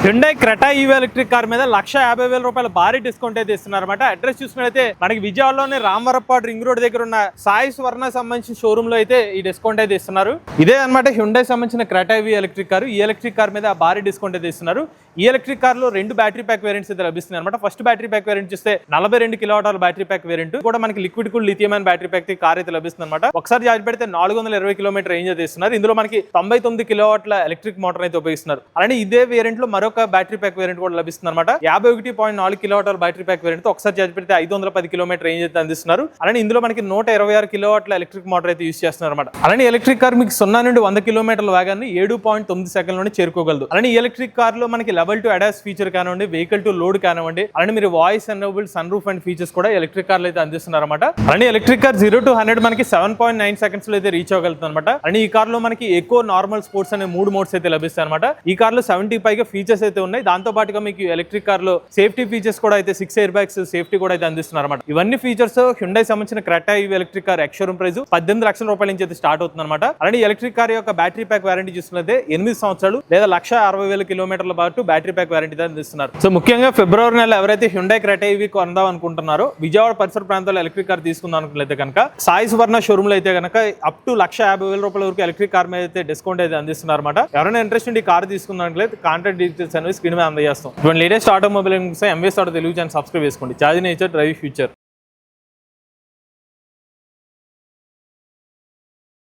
Hyundai Creta EV electric car మీద 1,50,000 రూపాయల భారీ డిస్కౌంట్ అయితే ఇస్తున్నారన్నమాట. అడ్రస్ చూసుకున్నైతే మనకి విజయవాడలోని రామవరపాడు రింగ్ రోడ్ దగ్గర ఉన్న సాయి స్వర్ణ సంబంధించిన షోరూమ్ లో అయితే ఈ డిస్కౌంట్ అయితే ఇస్తున్నారు. ఇదే అన్నమాట హ్యుండై సంబంధించిన క్రెటా ఈవీ ఎలక్ట్రిక్ కార్. ఈ ఎలక్ట్రిక్ కార్ మీద భారీ డిస్కౌంట్ అయితే ఇస్తున్నారు. ఈ ఎలక్ట్రిక్ కార్ లో 2 బ్యాటరీ ప్యాక్ వేరియంట్స్ అయితే లభిస్తున్నాయి అనమాట. ఫస్ట్ బ్యాటరీ ప్యాక్ వేరియంట్ చూస్తే 42 కిలోవాట్ల బ్యాటరీ ప్యాక్ వేరియంట్ కూడా మనకి లిక్విడ్ కూల్ లిథియం అయిన బ్యాటరీ ప్యాక్ కార్ అయితే లభిస్తుంది అనమాట. ఒకసారి చార్జ్ పెడితే 420 కిలోమీటర్ రేంజ్ అయితే ఇస్తున్నారు. ఇందులో మనకి 99 కిలోవాట్ల ఎలక్ట్రిక్ మోటార్ అయితే ఉపయోగిస్తున్నారు. అలానే ఇదే వేరియంట్ లో మరొక బ్యాటరీ ప్యాక్ వేరియంట్ కూడా లభిస్తుంది అనమాట. 51.4 కిలోవాట్ల బ్యాటరీ ప్యాక్ వేరియంట్ ఒకసారి చార్జ్ పెడితే 510 కిలోమీటర్ రేంజ్ అయితే అందిస్తున్నారు. అలానే ఇందులో మనకి 126 కిలోవాట్ల ఎలక్ట్రిక్ మోటార్ అయితే యూస్ చేస్తున్నారు అనమాట. అలానే ఎలక్ట్రిక్ కార్ మీకు 0 నుండి 100 కిలోమీటర్ల వేగాన్ని 7.9 సెకండ్లోనే చేరుకోగలదు. అలానే ఈ ఎలక్ట్రిక్ కార్ లో మనకి లెవెల్ 2 అడాస్ ఫీచర్ కానివ్వండి, వెహికల్ టు లోడ్ కానివ్వండి, అలానే మీరు voice enabled sunroof and features కూడా ఎలక్ట్రిక్ కార్లు అయితే అందిస్తున్నారు అనమాట. అలానే ఎలక్ట్రిక్ కార్ 0 to 100 మనకి 7.9 సెకండ్స్ లో అయితే రీచ్ అవ్వగలుగుతుంది అనమాట. అండ్ ఈ కార్ లో మనకి ఎకో, నార్మల్, స్పోర్ట్స్ అనే 3 మోడ్స్ అయితే లభిస్తాయి అనమాట. ఈ కార్ లో 70 పైగా ఫీచర్స్ అయితే ఉన్నాయి. దాంతో పాటుగా మీకు ఎలక్ట్రిక్ కార్ లో సేఫ్టీ ఫీచర్స్ కూడా అయితే 6 ఎయిర్ బ్యాగ్స్ సేఫ్టీ కూడా అయితే అందిస్తున్నారు అనమాట. ఇవన్నీ ఫీచర్స్ హ్యుండై సంబంధించిన Creta EV electric car ex showroom price 18 లక్షల రూపాయల నుంచి అయితే స్టార్ట్ అవుతుంది అనమాట. అలానే ఎలక్ట్రిక్ కార్ యొక్క బ్యాటరీ ప్యాక్ వారంటీ చూసుకుంటే 8 సంవత్సరాలు లేదా 1,60,000 కిలోమీటర్ల పాటు బ్యాటరీ ప్యాక్ వారంటీ అందిస్తున్నారు. సో ముఖ్యంగా ఫిబ్రవరి నెల ఎవరైతే హ్యుండై క్రెటా ఈవీ కొందాం అనుకుంటున్నారో, విజయవాడ పరిసర ప్రాంతాల్లో ఎలక్ట్రిక్ కార్ తీసుకుందాం అనుకున్నట్లయితే కనుక సాయి స్వర్ణ షోరూమ్ లో అయితే కనుక అప్ టు 1,50,000 రూపాయల వరకు ఎలక్ట్రిక్ కార్ మీద అయితే డిస్కౌంట్ అయితే అందిస్తున్నారు అనమాట. ఎవరైనా ఇంట్రెస్ట్ ఉండి కార్ తీసుకున్నట్లయితే కాంటాక్ట్ డీటెయిల్స్ అనేవి స్క్రీన్ మీద అందజేస్తాం. ఇటువంటి latest automobile MVS auto Telugu channel subscribe చేసుకోండి. Charge nature drive future.